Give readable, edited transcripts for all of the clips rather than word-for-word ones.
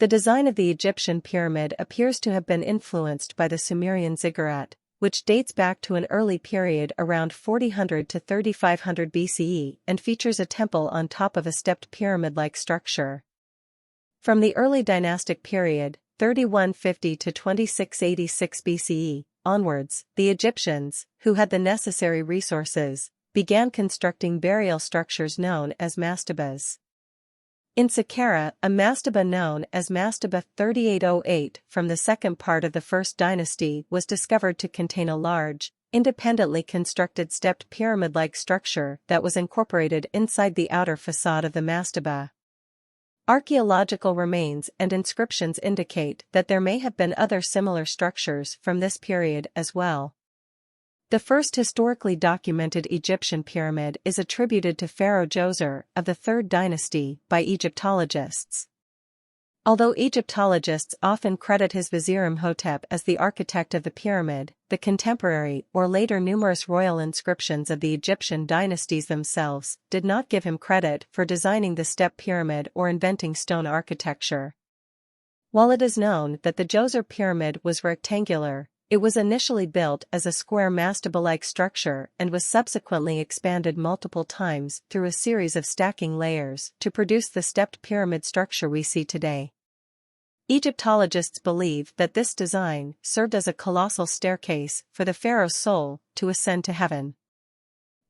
The design of the Egyptian pyramid appears to have been influenced by the Sumerian ziggurat, which dates back to an early period around 4000 to 3500 BCE and features a temple on top of a stepped pyramid-like structure. From the early dynastic period, 3150 to 2686 BCE, onwards, the Egyptians, who had the necessary resources, began constructing burial structures known as mastabas. In Saqqara, a mastaba known as Mastaba 3808 from the second part of the First Dynasty was discovered to contain a large, independently constructed stepped pyramid-like structure that was incorporated inside the outer facade of the mastaba. Archaeological remains and inscriptions indicate that there may have been other similar structures from this period as well. The first historically documented Egyptian pyramid is attributed to Pharaoh Djoser of the Third Dynasty by Egyptologists. Although Egyptologists often credit his vizier Imhotep as the architect of the pyramid, the contemporary or later numerous royal inscriptions of the Egyptian dynasties themselves did not give him credit for designing the step pyramid or inventing stone architecture. While it is known that the Djoser pyramid was rectangular, it was initially built as a square mastaba-like structure and was subsequently expanded multiple times through a series of stacking layers to produce the stepped pyramid structure we see today. Egyptologists believe that this design served as a colossal staircase for the pharaoh's soul to ascend to heaven.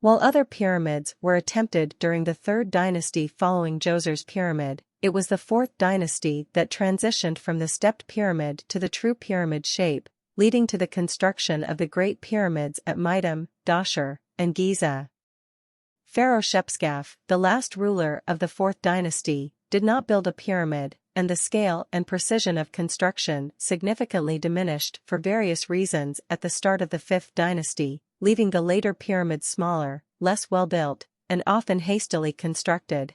While other pyramids were attempted during the Third Dynasty following Djoser's pyramid, it was the Fourth Dynasty that transitioned from the stepped pyramid to the true pyramid shape, leading to the construction of the Great Pyramids at Mitam, Dahshur, and Giza. Pharaoh Shepseskaf, the last ruler of the Fourth Dynasty, did not build a pyramid, and the scale and precision of construction significantly diminished for various reasons at the start of the Fifth Dynasty, leaving the later pyramids smaller, less well-built, and often hastily constructed.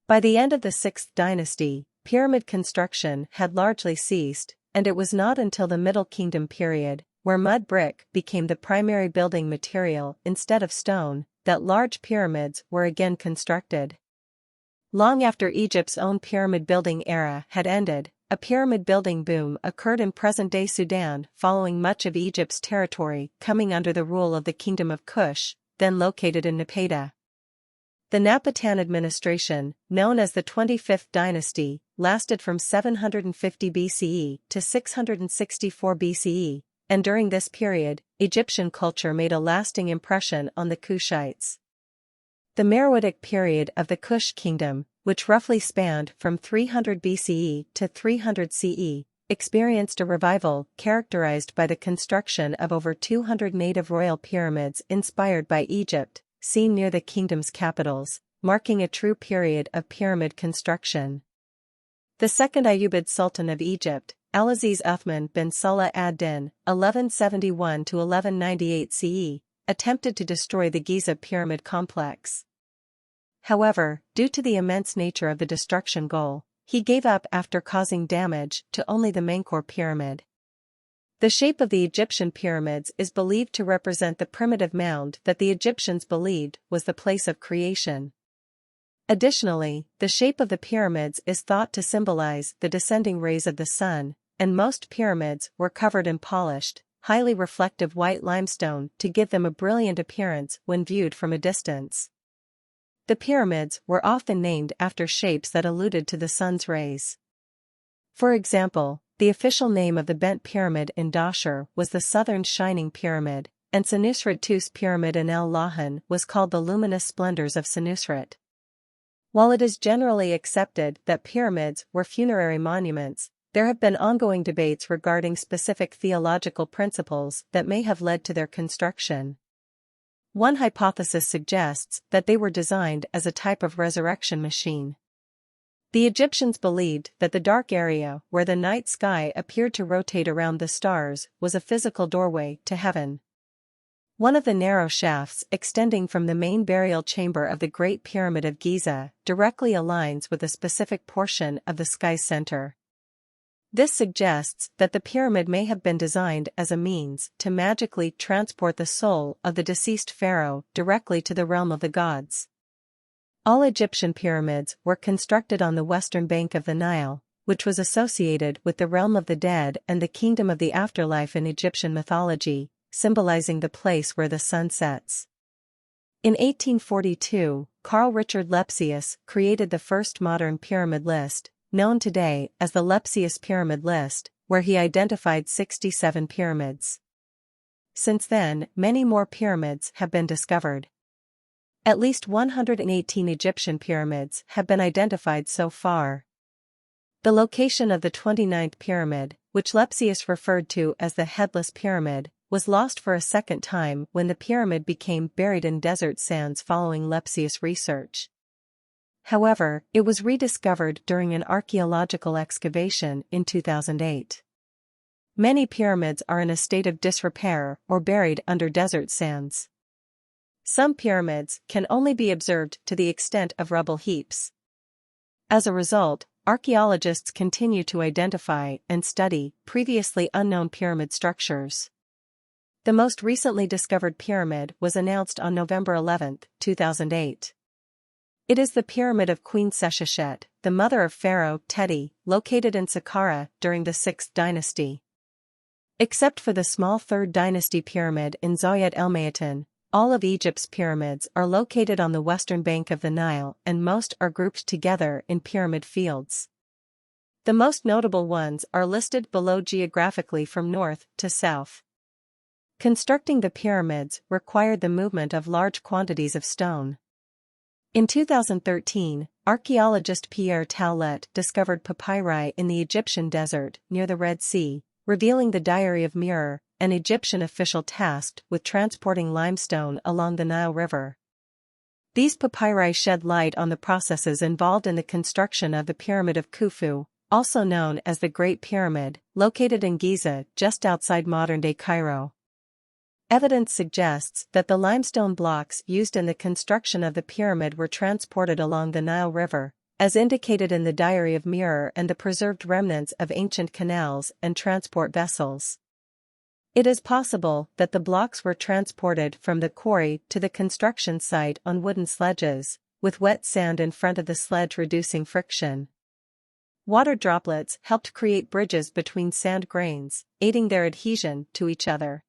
By the end of the Sixth Dynasty, pyramid construction had largely ceased, and it was not until the Middle Kingdom period, where mud brick became the primary building material instead of stone, that large pyramids were again constructed. Long after Egypt's own pyramid-building era had ended, a pyramid-building boom occurred in present-day Sudan following much of Egypt's territory coming under the rule of the Kingdom of Kush, then located in Napata. The Napatan administration, known as the 25th Dynasty, lasted from 750 BCE to 664 BCE, and during this period, Egyptian culture made a lasting impression on the Kushites. The Meroitic period of the Kush kingdom, which roughly spanned from 300 BCE to 300 CE, experienced a revival characterized by the construction of over 200 native royal pyramids inspired by Egypt, seen near the kingdom's capitals, marking a true period of pyramid construction. The second Ayyubid Sultan of Egypt, Al-Aziz Uthman bin Salah ad-Din, 1171 to 1198 CE, attempted to destroy the Giza pyramid complex. However, due to the immense nature of the destruction goal, he gave up after causing damage to only the Menkaure pyramid. The shape of the Egyptian pyramids is believed to represent the primitive mound that the Egyptians believed was the place of creation. Additionally, the shape of the pyramids is thought to symbolize the descending rays of the sun, and most pyramids were covered in polished, highly reflective white limestone to give them a brilliant appearance when viewed from a distance. The pyramids were often named after shapes that alluded to the sun's rays. For example, the official name of the Bent Pyramid in Dahshur was the Southern Shining Pyramid, and Senusret II's pyramid in El Lahan was called the Luminous Splendors of Senusret. While it is generally accepted that pyramids were funerary monuments, there have been ongoing debates regarding specific theological principles that may have led to their construction. One hypothesis suggests that they were designed as a type of resurrection machine. The Egyptians believed that the dark area where the night sky appeared to rotate around the stars was a physical doorway to heaven. One of the narrow shafts extending from the main burial chamber of the Great Pyramid of Giza directly aligns with a specific portion of the sky's center. This suggests that the pyramid may have been designed as a means to magically transport the soul of the deceased pharaoh directly to the realm of the gods. All Egyptian pyramids were constructed on the western bank of the Nile, which was associated with the realm of the dead and the kingdom of the afterlife in Egyptian mythology, symbolizing the place where the sun sets. In 1842, Carl Richard Lepsius created the first modern pyramid list, known today as the Lepsius Pyramid List, where he identified 67 pyramids. Since then, many more pyramids have been discovered. At least 118 Egyptian pyramids have been identified so far. The location of the 29th pyramid, which Lepsius referred to as the Headless Pyramid, was lost for a second time when the pyramid became buried in desert sands following Lepsius' research. However, it was rediscovered during an archaeological excavation in 2008. Many pyramids are in a state of disrepair or buried under desert sands. Some pyramids can only be observed to the extent of rubble heaps. As a result, archaeologists continue to identify and study previously unknown pyramid structures. The most recently discovered pyramid was announced on November 11, 2008. It is the Pyramid of Queen Sesheshet, the mother of Pharaoh Teti, located in Saqqara during the 6th dynasty. Except for the small 3rd dynasty pyramid in Zayat el-Mayatan, all of Egypt's pyramids are located on the western bank of the Nile and most are grouped together in pyramid fields. The most notable ones are listed below geographically from north to south. Constructing the pyramids required the movement of large quantities of stone. In 2013, archaeologist Pierre Taulet discovered papyri in the Egyptian desert near the Red Sea, revealing the Diary of Mirror, an Egyptian official tasked with transporting limestone along the Nile River. These papyri shed light on the processes involved in the construction of the Pyramid of Khufu, also known as the Great Pyramid, located in Giza just outside modern-day Cairo. Evidence suggests that the limestone blocks used in the construction of the pyramid were transported along the Nile River, as indicated in the Diary of Mirror and the preserved remnants of ancient canals and transport vessels. It is possible that the blocks were transported from the quarry to the construction site on wooden sledges, with wet sand in front of the sledge reducing friction. Water droplets helped create bridges between sand grains, aiding their adhesion to each other.